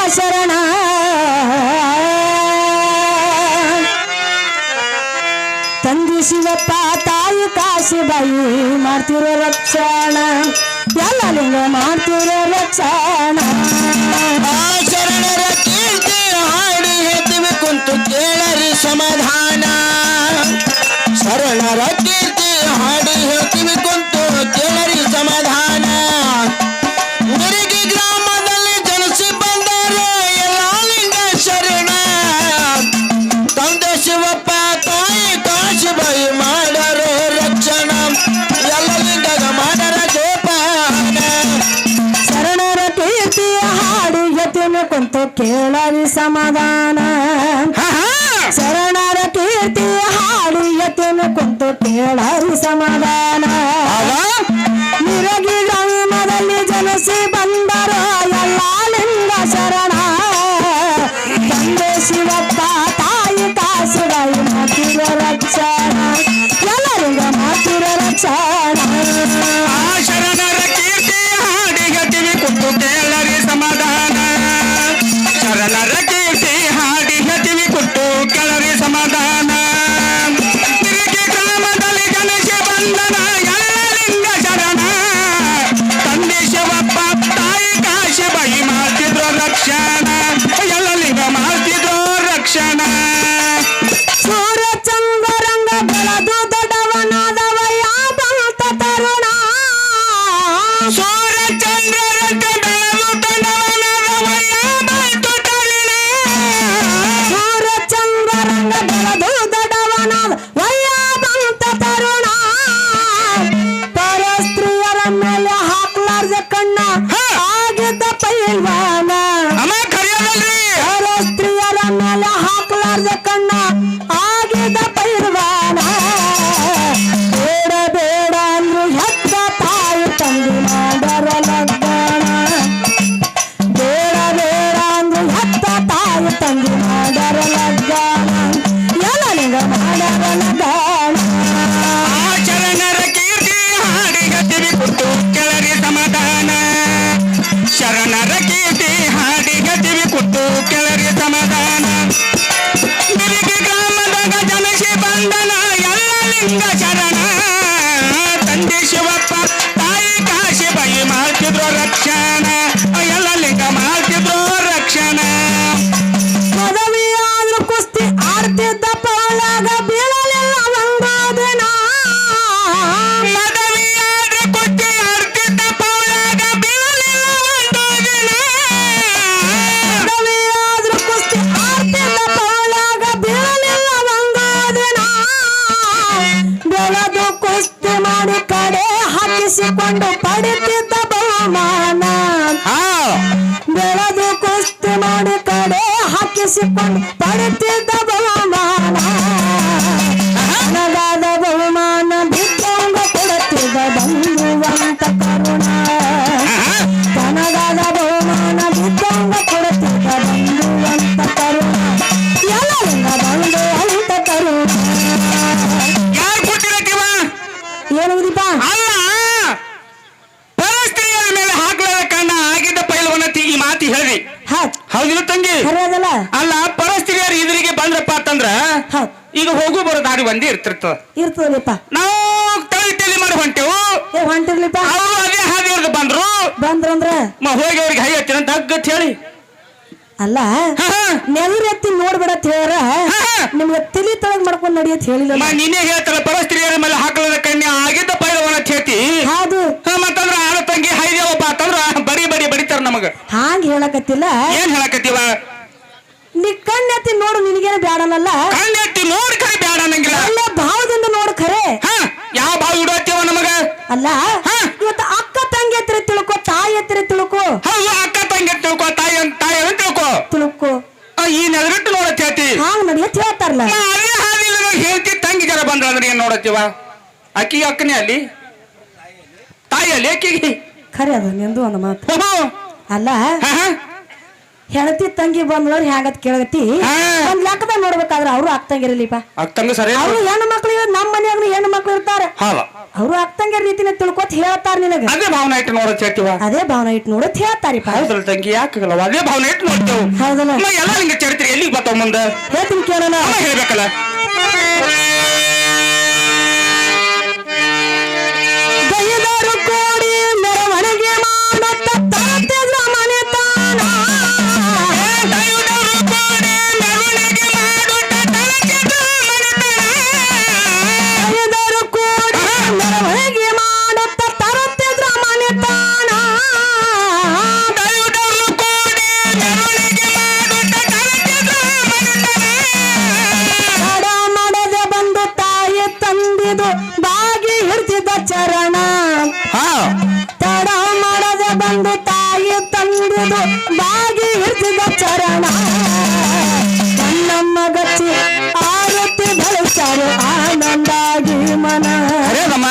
ಶರಣ ತಂದೆ ಶಿವಪ್ಪ ತಾಯಿ ಕಾಶಿಬಾಯಿ ಮಾಡ್ತಿರೋ ರಕ್ಷಣ ಎಲ್ಲ ಲಿಂಗ ಮಾಡ್ತಿರೋ ರಕ್ಷಣ ಶರಣರ ಕೀರ್ತಿ ಹಾಡಿ ಹೇಳ್ತೀವಿ ಕುಂತು ಕೇಳರಿ ಸಮಾಧಾನ ಶರಣರ ಕೀರ್ತಿ ಹಾಡಿ ಹೇಳ್ತೀವಿ ಕುಂತು ಕೇಳರಿ ಸಮಾಧಾನ ನಿರಿಗೆ ಗ್ರಾಮದಲ್ಲಿ ಜನಿಸಿ ಬಂದರು ಎಲ್ಲ ಲಿಂಗ ಶರಣ ತಂದೆ ಶಿವಪ್ಪ ತಾಯಿ ಕಾಶಿಬಾಯಿ ಮಾಡರು ರಕ್ಷಣ ಎಲ್ಲ ಲಿಂಗಗ ಮಾಡರ ಜೋಪಾನ ಶರಣರ ಕೀರ್ತಿ ಹಾಡಿ ಯತಿನ ಕುಂತು ಕೇಳರಿ ಸಮಾಧಾನ ಶರಣರ ಕೀರ್ತಿ ಹಾಡಿ ಯತಿನ ಕುಂತು ಕೇಳರಿ ಸಮಾಧಾನ ನಿರಗಿ ಗ್ರಾಮದಲ್ಲಿ ಜನಿಸಿ ಬಂದರು ಎಲ್ಲ ಲಿಂಗ ಶರಣ ತಂದೆ ಶಿವಪ್ಪ ತಾಯಿ ಕಾಶಿಬಾಯಿ ಮಾಡ್ತಿರೋ ರಕ್ಷಣ ಎಲ್ಲ ಲಿಂಗ ಮಾಡ್ತಿರೋ ರಕ್ಷಣ ಶರಣರ ಕೀರ್ತಿ ಹಾಡಿ ಹೇಳ್ತೀವಿ ಕುಂತು ಕೇಳರಿ ಸಮಾಧಾನ ಶರಣರ ಕೀರ್ತಿ ಹಾಡಿ ಹೇಳ್ತೀವಿ ಕುಂತು ಕೇಳರಿ ಸಮಾಧಾನ ನಿರಿಗೆ ಗ್ರಾಮದಲ್ಲಿ ಗಣೇಶ ಬಂಧನ ಎಲ್ಲ ಲಿಂಗ ಶರಣ ತಂದೆ ಶಿವಪ್ಪ ತಾಯಿ ಕಾಶಿಬಾಯಿ ಮಾಡ್ತಿದ್ರು ರಕ್ಷಣ ಎಲ್ಲ ಲಿಂಗ ಮಾಡ್ತಿದ್ರು ರಕ್ಷಣ ಸೂರ್ಯ ಚಂದ್ರರಂಗ ಬೆಳೆದು ದೊಡ್ಡವನಾದವ ಯಾವಂತ ತರುಣ ಸೂರ್ಯ ಚಂದ್ರರಂಗ ಬೆಳೆದು ದೊಡ್ಡವನಾದವ ಯಾವಂತ ತರುಣ ಸೂರ್ಯ ಚಂದ್ರರಂಗ ಬೆಳೆದು ದೊಡ್ಡವನಾದವ ಯಾವಂತ ತರುಣ ಪರಸ್ತ್ರೀಯರ ಮೇಲೆ ಹಾಕ್ಲಾರ್ದ ಕಣ್ಣ ಆಗಿದ್ದ ಪೈಲ್ವಾನ ಅಮ್ಮ ಕರೆಯೋದಲ್ರಿ ಪರಸ್ತ್ರೀಯರ ಮೇಲೆ ಹಾಕ್ಲಾರ್ದ ಕಣ್ಣ ಆಗಿದ್ದ ಪೈಲ್ವಾನ ಬೇಡ ಬೇಡ ಅಂದ್ರು ಹೆತ್ತ ತಾಯಿ ತಂದೆ ಮಾಡರ ಲಗ್ನ ಬೇಡ ಬೇಡ ಅಂದ್ರು ಹೆತ್ತ ತಾಯಿ ತಂದೆ ಮಾಡರ ಲಗ್ನ ಎಲ್ಲ ಲಿಂಗ ಮಾಡರ ಲಗ್ನ ಶರಣರ ಕೀರ್ತಿ ಹಾಡಿ ಹೇಳ್ತೀವಿ ಕುಂತು ಕೇಳರಿ ಸಮಾಧಾನ ಶರಣರ ಕೀರ್ತಿ ಹಾಡಿ ಹೇಳ್ತೀವಿ ಕುಂತು ಕೇಳರಿ ಸಮಾಧಾನ ನಿರಿಗೆ ಗ್ರಾಮದಾಗ ಜನಿಸಿ ಬಂಧನ ಎಲ್ಲ ಲಿಂಗ ಶರಣ ತಂದೆ ಶಿವಪ್ಪ ತಾಯಿ ಕಾಶಿಬಾಯಿ ಮಾಡ್ತಿದ್ರು ರಕ್ಷಣ ಎಲ್ಲ ಲಿಂಗ ಮಾಡ್ತಿದ್ರು ರಕ್ಷಣ ಪದವಿಯಾದ್ರೂ ಕುಸ್ತಿ ಆಡ್ತಿದ್ದ ಪೌಲಾಗ ಬೀಳಲಿಲ್ಲ ಒಂದು ದಿನ ಮದವಿಯಾದ್ರೆ ಕುಸ್ತಿ ಆಡ್ತಿದ್ದ ಪೌಲಾಗ ಬೀಳಲಿಲ್ಲ ಒಂದು ದಿನ ಪದವಿಯಾದ್ರೂ ಕುಸ್ತಿ ಆಡ್ತಿದ್ದ ಪೌಲಾಗ ಬೀಳಲಿಲ್ಲ ಒಂದು ದಿನ ಬೆಳೆದು ಕುಸ್ತಿ ಮಾಡಿ ಕಡೆ ಹಾಕಿಸಿಕೊಂಡು ಪಡಿತಿದ್ದ ಬಹುಮಾನ ಬೆಳೆದು ಕುಸ್ತಿ ಮಾಡಿ ಕಡೆ ಹಾಕಿಸಿಕೊಂಡು ಪಡಿತಿದ್ದ ಬಹುಮಾನ ನನಗಾದ ಬಹುಮಾನ ಬಿಟ್ಟಂಗ ಕೊಡುತ್ತಿದ್ದ ಬಂಧುವಂತ ಕರುಣ ನನಗಾದ ಬಹುಮಾನ ಬಿಟ್ಟಂಗ ಕೊಡುತ್ತಿದ್ದ ಬಂಧುವಂತ ಕರುಣ ಎಲ್ಲ ಲಿಂಗ ಬಂಧುವಂತ ಕರುಣ ಯಾರು ಕೊಟ್ಟಿರಕ್ಕಿವ ಏನುವುದಿಪ್ಪ ಅಲ್ಲ ಪರಸ್ತ್ರೀಯರ ಮೇಲೆ ಹಾಕಲಾದ ಕಣ್ಣ ಆಗಿದ್ದ ಪೈಲ್ವನತಿ ಈ ಮಾತಿ ಹೇಳ್ರಿ ಹೌದಿಲ್ಲ ತಂಗಿ ಖರೆ ಅದಲ್ಲ ಅಲ್ಲ ಪರಸ್ತ್ರೀಯರು ಎದುರಿಗೆ ಬಂದ್ರಪ್ಪ ಅಂತಂದ್ರ ಹೌದ್ ಈಗ ಹೋಗು ಬರೋ ದಾರಿ ಒಂದೇ ಇರ್ತಿರ್ತದ ಇರ್ತದಲಿಪ್ಪ ನಾವು ತಲೆ ಮಾಡಿ ಹೊಂಟೆವು ಏ ಹೊಂಟಿರ್ಲಿಪ್ಪ ಅವರು ಅದೇ ಹಾದಿ ಹಿಡ್ದು ಬಂದ್ರು ಬಂದ್ರಂದ್ರ ಹೋಗಿ ಅವ್ರಿಗೆ ಹೈ ಹತ್ತಿರ ಅಂತ ಹಗ್ಗತ್ ಹೇಳಿ ಅಲ್ಲ ನೆಲರೆತ್ತಿ ನೋಡ್ಬೇಡತ್ ಹೇಳ್ರ ನಿಮ್ಗೆ ತಲಿ ತೊಳಗ್ ಮಾಡ್ಕೊಂಡ್ ನಡಿಯತ್ ಹೇಳಿಲ್ಲ ನೀನೇ ಹೇಳ್ತಾರ ಪರಸ್ತ್ರೀಯರ ಮೇಲೆ ಹಾಕಲಾದ ಕನ್ಯಾ ಆಗಿದ್ದ ಪೈಲವನ ಹೇತಿ ಹೌದು ಮತ್ತಂದ್ರ ಆಳ ತಂಗಿ ಹೈದೇವಪ್ಪ ಅಂತಂದ್ರ ಬಡಿ ಬಡಿ ಬಡಿತಾರ ನಮಗ ಹಾಂಗ್ ಹೇಳಕತ್ತಿಲ್ಲ ಏನ್ ಹೇಳಕತ್ತೀವ ನೀ ಕಣ್ಣೆತ್ತಿ ನೋಡು ನಿನಗೇನು ಬ್ಯಾಡನಲ್ಲ ಕಣ್ಣೆತ್ತಿ ನೋಡಿ ಖರೆ ಬ್ಯಾಡ ಅನ್ನಂಗಿಲ್ಲ ಅಲ್ಲ ಭಾವದಿಂದ ನೋಡು ಖರೆ ಯಾವ ಭಾವ ಇಡೋತ್ತೀವ ನಮಗ ಅಲ್ಲ ಇವತ್ತು ಅಕ್ಕ ತಂಗಿ ಹತ್ರ ತಿಳ್ಕೊ ತಾಯಿ ಹತ್ರ ತಿಳ್ಕೊ ಹೌದು ಅಕ್ಕ ತಂಗಿ ತಿಳ್ಕೊ ತಾಯಿ ತಾಯಿ ಅಂತ ತಿಳ್ಕೊ ತಿಳ್ಕೊ ಈ ನೆಲಗಟ್ಟು ನೋಡತ್ ಹೇಳ್ತಿ ಹಾಂಗ್ ನಡಿಯತ್ ಹೇಳ್ತಾರಲ್ಲ ಅದೇ ಹಾದಿಲ್ಲ ಹೇಳ್ತಿ ತಂಗಿ ಜರ ಬಂದ್ರ ಅಂದ್ರೆ ಏನ್ ನೋಡತ್ತೀವ ಅಕ್ಕಿಗೆ ಅಕ್ಕನೇ ಅಲ್ಲಿ ತಾಯಿ ಅಲ್ಲಿ ಅಕ್ಕಿಗೆ ಖರೆ ಅದು ನಿಂದು ಒಂದು ಮಾತು ಅಲ್ಲ ಹೆಣತಿ ತಂಗಿ ಬಂದ್ಳವ್ರು ಹ್ಯಾಂಗತ್ ಕೇಳಗತಿ ಹಾ. ಒಂದ್ ಲೆಕ್ಕದಾಗ ನೋಡ್ಬೇಕಾದ್ರ ಅವ್ರು ಆಗ್ತಂಗಿರಲಿಪ್ಪ ಅಕ್ಕಂಗ ಸರಿ ಅವ್ರು ಹೆಣ್ಣು ಮಕ್ಳು ನಮ್ಮ ಮನ್ಯಾಗ ಹೆಣ್ಣು ಮಕ್ಳು ಇರ್ತಾರ ಹೌದ ಅವ್ರು ಆಗ್ತಂಗಿರ ರೀತಿನ ತಿಳ್ಕೊತ ಹೇಳ್ತಾರ ನಿನಗ ಅದೇ ಭಾವನೆ ಇಟ್ಟು ನೋಡತ್ ಹೇಳ್ತೀವ ಅದೇ ಭಾವನೆ ಇಟ್ಟು ನೋಡತ್ ಹೇಳ್ತಾರಿಪ್ಪ ಹೌದಲ್ಲ ತಂಗಿ ಯಾಕಾಗಲ್ಲ ಅದೇ ಭಾವನೆ ಇಟ್ಟು ನೋಡ್ತೇವೆ ಹೌದಲ್ಲ ಎಲ್ಲ ನಿಂಗೆ ಚರಿತ್ರೆ ಎಲ್ಲಿಗೆ ಬರ್ತಾವ ಮುಂದೆ ಹೇಳ್ತೀನಿ ಕೇಳೋಣ ಅಮ್ಮ ಹೇಳ್ಬೇಕಲ್ಲ ಗೈದರು ಕೋಡಿ ಮೆರವಣಿಗೆ ಮಾಡುತ್ತ ತಾತಿದ್ರ ಮನೆತಾನ ಗೈದರು ಕೋಡಿ ಮೆರವಣಿಗೆ ಮಾಡುತ್ತ ತರುತ್ತಿದ್ರ ಮನೆತಾನ ತಡ ಮಾಡದೆ ಬಂದು ತಾಯಿ ತಂದಿದು ಬಾಗಿ ಹಿಡ್ತಿದ್ದ ಚರಣ ತಡ ಮಾಡದೆ ಬಂದು ತಾಯಿ ತಂದಿದು ಬಾಗಿ ಹಿಡ್ತಿದ್ದ ಚರಣ ಕಣ್ಣಮ್ಮ ಗಚ್ಚಿ ಆರತಿ ಬೆಳೆಸಾರು ಆನಂದಾಗಿ ಮನ ಅರೇದಮ್ಮ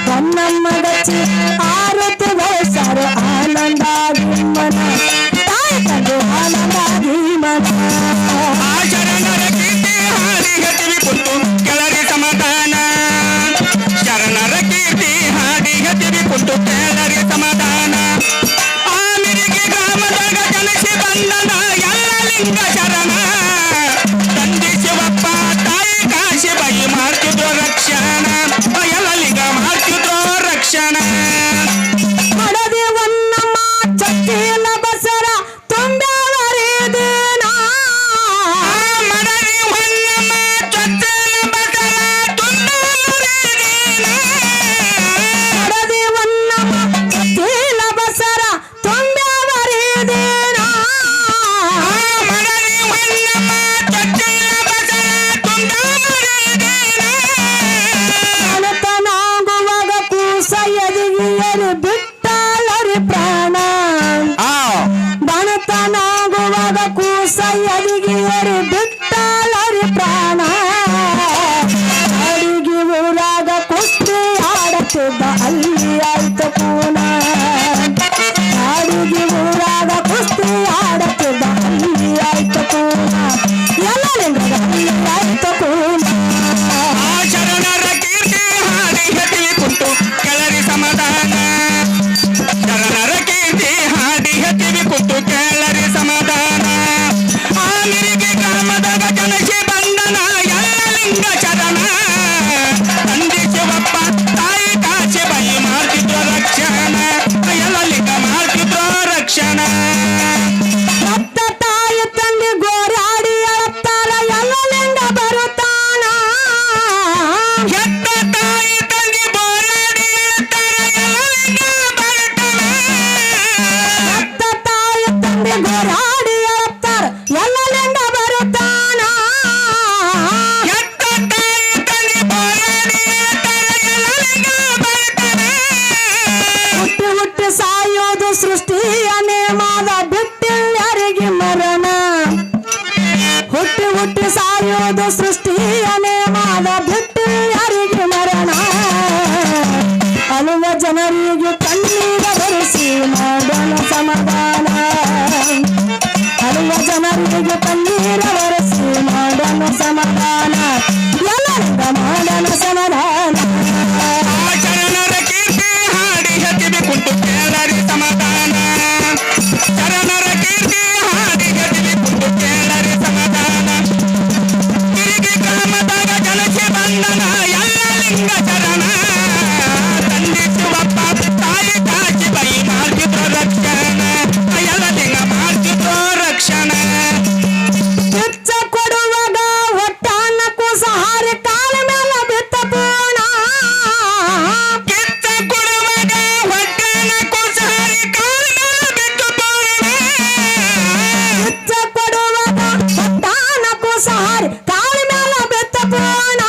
ಕಣ್ಣಮ್ಮ ಗಚ್ಚಿ ಆರತಿ ಬೆಳೆಸಾರು ಆನಂದಾಗಿ ಮನ ತಾಯಿ ತಂದು ಆನಂದಾಗಿ ಮನ ಶರಣರ ಕೀರ್ತಿ ಹಾಡಿ ಹತ್ತಿವಿ ಕುಂತು ಕೆಳರಿ ಸಮಾಧಾನ ಶರಣರ ಕೀರ್ತಿ ಹಾಡಿ ಹತ್ತಿವಿ ಕುಂತು ಕೆಳರಿ ಸಮಾಧಾನ ಆಮಿರಿಗೆ ಗ್ರಾಮದಾಗ ಜನಸಿ ಬಂದನ ಎಲ್ಲ ಲಿಂಗ ಶರಣ ತಂದೆ ಶಿವಪ್ಪ ತಾಯಿ ಕಾಶಿ ಬೈ ಮಾಡ್ತಿದ್ರು ರಕ್ಷಣ ಎಲ್ಲ ಲಿಂಗ ಮಾಡ್ತಿದ್ರು ರಕ್ಷಣ ಮಡದಿ ಒನ್ನಮ್ಮ ಚಕ್ಕಿಲ ಬಸರ ತುಂಬ್ಯಾವರಿದಿನ ಮಡದಿ ಹೊನ್ನಮ್ಮ ಚೊಚ್ಚಲ ಬಸರ ತುಂಬ್ಯಾವರಿದಿನ. ಮಡದಿ ಒನ್ನಮ್ಮ ಚಕ್ಕಿಲ ಬಸರ ತುಂಬ್ಯಾವರಿದಿನ ಮಡದಿ ಹೊನ್ನಮ್ಮ ಚೊಚ್ಚಲ ಬಸರ ತುಂಬ್ಯಾವರಿದಿನ. ಮನತನಾಗುವಾಗ ಕೂಸ ಎದಿಗಿಯರು ಬಿಟ್ಟಾಳರಿ ಪ್ರಾಣ ಬಣತನಾಗುವಾಗ ಕೂಸ ಎದಿಗಿಯರು ಬಿಟ್ಟಾಳರಿ ಪ್ರಾಣ ಅಡಿಗೆ ಊರಾಗ ಕುಸ್ತಿ ಆಡುತ್ತಿದ್ದ ಅಲ್ಲಿ ಆಯ್ತು ಕೂನ ಅಡಿಗೆ ಊರಾಗ ಕುಸ್ತಿ ಆಡುತ್ತಿದ್ದ ಅಲ್ಲಿ ಆಯ್ತು ಕೂನ ಎಲ್ಲ ಲಿಂಗದ ಅಲ್ಲಿ ಆಯ್ತು ಕೂನ ಶರಣರ ಕೀರ್ತಿ ಹಾಡಿ ಹತ್ತಿವಿ ಕುಂತು ಕೆಳರಿ ಸಮಾಧಾನ ಶರಣರ ಕೀರ್ತಿ ಹಾಡಿ ಹತ್ತಿವಿ ಕುಂತು ಕೆಳರಿ ಸಮಾಧಾನ ಆಮಿರಿಗೆ ಗ್ರಾಮದಾಗ ಜನಸಿ ಬಂದನ ಎಲ್ಲ ಲಿಂಗ ಶರಣ ತಂದೆ ಶಿವಪ್ಪ ತಾಯಿ ಕಾಶಿ ಬೈ ಮಾಡ್ತಿದ್ರು ರಕ್ಷಣ ಎಲ್ಲ ಲಿಂಗ ಮಾಡ್ತಿದ್ರು ರಕ್ಷಣ ಸತ್ತ ತಾಯಿ ತಂದೆ ಗೋರಾಡಿ ಅಳತ್ತಾರ ಎಲ್ಲ ಲಿಂಗ ಬರುತ್ತಾನ ಹೆತ್ತ ತಾಯಿ ತಂದೆ ಬೋರಾಡಿ ಹೇಳ್ತಾರ ಎಲ್ಲ ಲಿಂಗ ಬರ್ತಾನ ಸತ್ತ ತಾಯಿ ತಂದೆ ಗೋರಾಡಿ ಅಳತ್ತಾರ ಎಲ್ಲ ಲಿಂಗ ಬರುತ್ತಾನ ಹೆತ್ತ ತಾಯಿ ತಂದೆ ಬೋರಾಡಿ ಹೇಳ್ತಾರ ಎಲ್ಲ ಲಿಂಗ ಬರ್ತಾನ ಹುಟ್ಟಿ ಹುಟ್ಟಿ ಸಾಯೋದು ಸೃಷ್ಟಿಯ ನೇಮದ ಬಿಟ್ಟಿಲ್ಲರಿಗೆ ಮರಣ ಹುಟ್ಟಿ ಹುಟ್ಟಿ ಸಾಯೋದು ಸೃಷ್ಟಿಯ ನೇಮದ ಬಿಟ್ಟಿಲ್ಲರಿಗೆ ಮರಣ ಅಳುವ ಜನರಿಗೆ ಕಣ್ಣೀರ ಬರೆಸಿ ಮಾಡೋಣ ಸಮಾಧಾನ ಅಳುವ ಜನರಿಗೆ ಕಣ್ಣೀರ ಬರೆಸಿ ಮಾಡೋಣ ಸಮಾಧಾನ ಎಲ್ಲರಿಂದ ಮಾಡೋಣ ಸಮಾಧಾನ ಶರಣರ ಕೀರ್ತಿ ಹಾಡಿ ಹತ್ತಿವಿ ಕುಂತು ಕೇಳರಿ ಸಮಾಧಾನ ಶರಣರ ಕೀರ್ತಿ ಹಾಡಿ ಹತ್ತಿವಿ ಕುಂತು ಕೇಳರಿ ಸಮಾಧಾನ ತಿರುಗಿ ಗ್ರಾಮದಾಗ ಜನಸಿ ಬಂದನ ಎಲ್ಲ ಲಿಂಗ ಶರಣ ತಂದೆ ಶಿವಪ್ಪ ತಾಯಿ ಕಾಶಿ ಬೈ ಮಾಡ್ತಿದ್ರು ರಕ್ಷಣ ಎಲ್ಲ ಲಿಂಗ ಮಾಡ್ತಿದ್ರು ರಕ್ಷಣ ಕಿಚ್ಚ ಕೊಡುವಾಗ ಒಟ್ಟಾನ ಕೂಸ ಹಾರಿ ಕಾಲ ಮೇಲೆ ಬಿತ್ತ ಪೂಣ ಕಿತ್ತ ಕೊಡುವಾಗ ಹೊಟ್ಟೆನ ಕುಸಾರಿ ಕಾಲ ಮೇಲೆ ಬಿಟ್ಟು ಪೂರ್ಣ ಕಿಚ್ಚ ಕೊಡುವಾಗ ಒಟ್ಟಾನ ಕೂಸ ಹಾರಿ ಕಾಲ ಮೇಲೆ ಬಿತ್ತ ಪೂಣ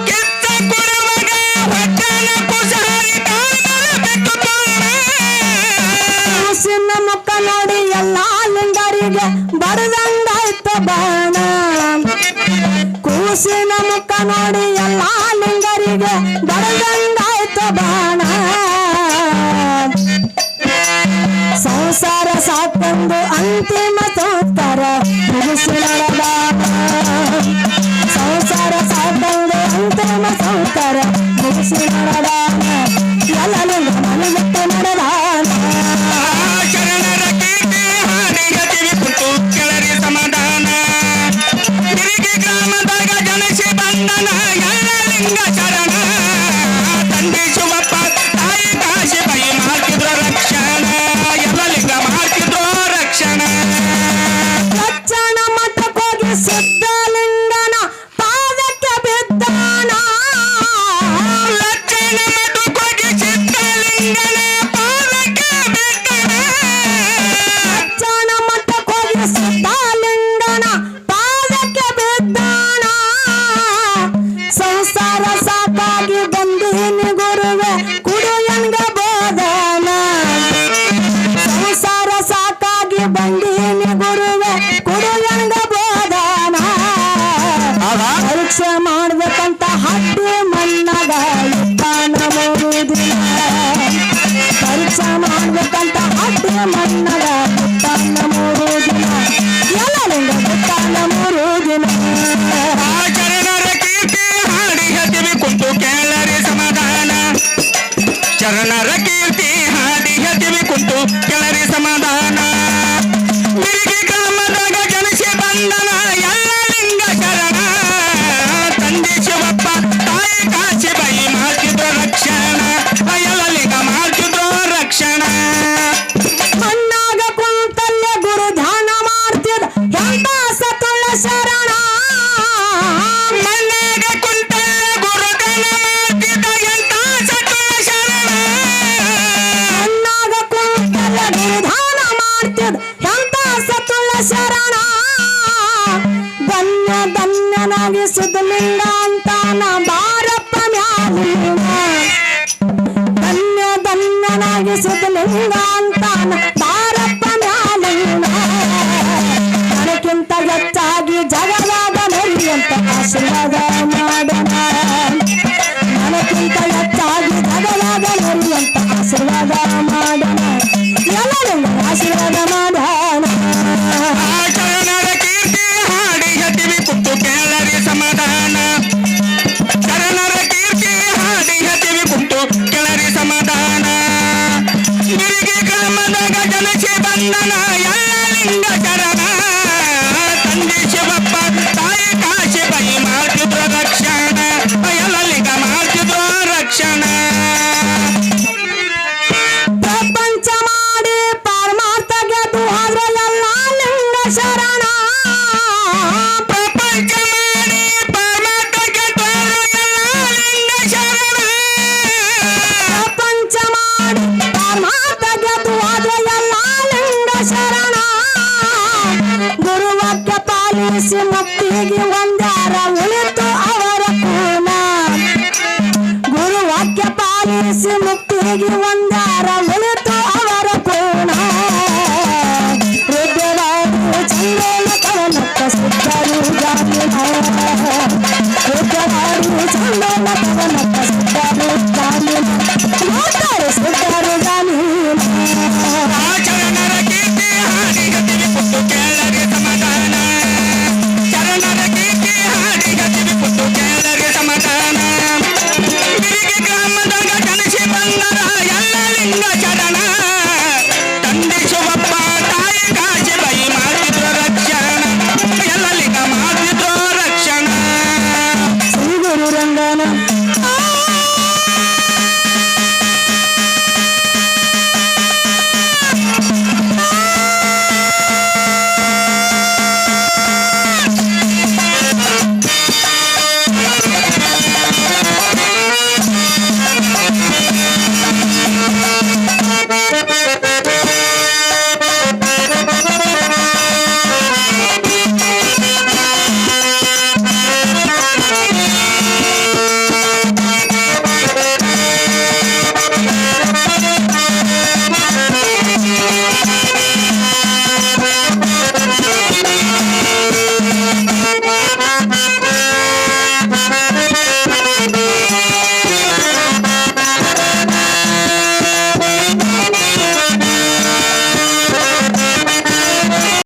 ಕಿತ್ತ ಕೊಡುವಾಗ ಹೊಟ್ಟೆನ ಕುಸಾರಿ ಕಾಲ ಮೇಲೆ ಬಿಟ್ಟು ಪೂರ್ಣ ಕೂಸಿನ ಮುಖ ನೋಡಿ ಎಲ್ಲಾ ಲಿಂಗರಿಗೆ ಬಡದಂಗಾಯ್ತು ಬಾಣ ಕೂಸಿನ ಮುಖ ನೋಡಿ ಎಲ್ಲಾ ಲಿಂಗರಿಗೆ ಬಡದಂಗಾಯ್ತು ಬಾಣ ಸಂಸಾರ ಸಾಕಂದು ಅಂತಿಮ ಸಂಸ್ಕಾರ ಮುಗಿಸಿ ನಡೆದಾನ ಸಂಸಾರ ಸಾಕಂಗ ಅಂತಿಮ ಸಂಸ್ಕಾರ ಮುಗಿಸಿ ನಡೆದಾನ ಎಲ್ಲ ಲಿಂಗ ಮನಬಿಟ್ಟು ನಡೆದಾನ ಶರಣರ ಕೀರ್ತಿ ಹಾಡಿಗ ಕಿವಿ ಕುಂತು ಕೆಳರಿ ಸಮಾಧಾನ ತಿರುಗಿ ಗ್ರಾಮದಾಗ ಜನಸಿ ಬಂದನ ಎಲ್ಲ ಲಿಂಗ ಶರಣ ತಂದೆ ಶಿವಪ್ಪ ತಾಯಿ ಕಾಶಿ ಬೈ ಮಾಡ್ತಿದ್ರು ರಕ್ಷಣ ಎಲ್ಲ ಲಿಂಗ ಮಾಡ್ತಿದ್ರು ರಕ್ಷಣ ಲಕ್ಷಣ ಮಠಕ್ಕೋಗಿ ಸಿದ್ಧಲಿಂಗನ ಪಾದಕ್ಕೆ ಬಿದ್ದಾನ ಲಕ್ಷಣ ಮಠಕ್ಕೋಗಿ ಸಿದ್ಧಲಿಂಗನ ಪಾದಕ್ಕೆ ಬಿದ್ದನ ಲಕ್ಷಣ ಮಠಕ್ಕೋಗಿ ಸಿದ್ಧಲಿಂಗನ ಪಾದಕ್ಕೆ ಬಿದ್ದಾನ ಸಂಸಾರ ಸಾಕಾಗಿ ಬಂದೀನಿ ಗುರುವೆ ಕುಡು ಎನ್ಗ ಬೋಧನ ಸಂಸಾರ ಸಾಕಾಗಿ ಬಂದೀನಿ ಗುರುವೆ ಕುಡು ಎನ್ಗ ಬೋಧನ ಪರೀಕ್ಷೆ ಮಾಡ್ಬೇಕಂತ ಹಟ್ಟಿ ಮಣ್ಣಾಗ ಇಟ್ಟಾನ ಮೂರು ದಿನ ಪರೀಕ್ಷೆ ಮಾಡ್ಬೇಕಂತ ಹಟ್ಟಿ ಮಣ್ಣಾಗ ಇಟ್ಟಾನ ಮೂರು ದಿನ ಎಲ್ಲ ಲಿಂಗ ಬಿಟ್ಟಾನ ಮೂರು ದಿನ ಶರಣರ ಕೀರ್ತಿ ಹಾಡಿ ಹತ್ತಿವಿ ಕುಂತು ಕೇಳರಿ ಸಮಾಧಾನ ಶರಣರ ಕೀರ್ತಿ ಹಾಡಿ ಹತ್ತಿವಿ ಕುಂತು ಕೆಳರಿ ಸಮಾಧಾನ ತಿರುಗಿ ಗ್ರಾಮದಾಗ ಜನಸಿ ಬಂದನ ಎಲ್ಲ ಲಿಂಗ ಶರಣ ತಂದೆ ಶಿವಪ್ಪ ತಾಯಿ ಕಾಶಿ ಬೈ ಮಾಡ್ತಿದ್ರು ರಕ್ಷಣ ಎಲ್ಲ ಲಿಂಗ ಮಾಡ್ತಿದ್ರು ರಕ್ಷಣ ಮಣ್ಣಾಗ ಕುಂತಲ್ಲೇ ಗುರು ಧ್ಯಾನ ಮಾಡ್ತಿದ್ದ ಎಂತ ಸತುಳ ಶರಣ ಮನೆಗ ಕುಂತಲ್ಲ ಗುರುಗನ ಮಾಡ್ತಿದ್ದ ಎಂತ ಸಕಲ ಶರಣ ಮಣ್ಣಾಗ ಕುಂತಲ್ಲೇ ಗುರು ಧ್ಯಾನ ಮಾಡ್ತಿದ್ದ ಎಂತ ಸತುಳ ಶರಣ ಧನ್ಯ ಧನ್ಯನಾಗಿ ಸಿದ್ಧಲಿಂಗ ಅಂತಾನ ಬಾರಪ್ಪ ಮ್ಯಾಲಿನ ಧನ್ಯ ಧನ್ಯನಾಗಿ ಸಿದ್ಧಲಿಂಗ ಅಂತಾನ ಬಾರಪ್ಪ ಮ್ಯಾಲಿನ ನನಕ್ಕಿಂತ ಹೆಚ್ಚಾಗಿ ಜಗದಾಗ ನರಿಯಂತ ಆಶೀರ್ವಾದ ಮಾಡೋಣ ನನಕ್ಕಿಂತ ಹೆಚ್ಚಾಗಿ ಜಗದಾಗ ನರಿಯಂತ ಆಶೀರ್ವಾದ ಮಾಡೋಣ ಎಲ್ಲರಿಗೂ ಆಶೀರ್ವಾದ ಮಾಡೋಣ ಶರಣರ ಕೀರ್ತಿ ಹಾಡಿ ಹತ್ತಿವಿ ಕುಂತು ಕೇಳರಿ ಸಮಾಧಾನ ಶರಣರ ಕೀರ್ತಿ ಹಾಡಿ ಹತ್ತಿವಿ ಕುಂತು ಕೆಳರಿ ಸಮಾಧಾನ ತಿರುಗಿ ಗ್ರಾಮದಾಗ ಜನಸಿ ಬಂದನ ಎಲ್ಲ ಲಿಂಗ ಶರಣ ತಂದೆ ಶಿವಪ್ಪ ತಾಯಿ ಕಾಶಿ ಬೈ ಮಾಡ್ತಿದ್ರು ರಕ್ಷಣ ಎಲ್ಲ ಲಿಂಗ ಮಾಡ್ತಿದ್ರು ರಕ್ಷಣ ಪ್ರಪಂಚ ಮಾಡಿ ಪರಮಾರ್ಥ ಗೆದ್ದು ಆದ್ರೆ ಎಲ್ಲ ಲಿಂಗ ಶರಣ ಪ್ರಪಂಚ ಮಾಡಿ ಪರಮಾತ್ಮಕ್ಕೆ ತೋರು ಎಲ್ಲ ಲಿಂಗ ಶರಣ ಪ್ರಪಂಚ ಮಾಡಿ ಪರಮಾರ್ಥ ಗೆದ್ದು ಆದ್ರೆ ಎಲ್ಲ ಲಿಂಗ ಶರಣ ಗುರುವಾಕ್ಯ ಪಾಲಿಸಿ ಮುಕ್ತಿಗೆ ಒಂದಾರ ಉಳಿತು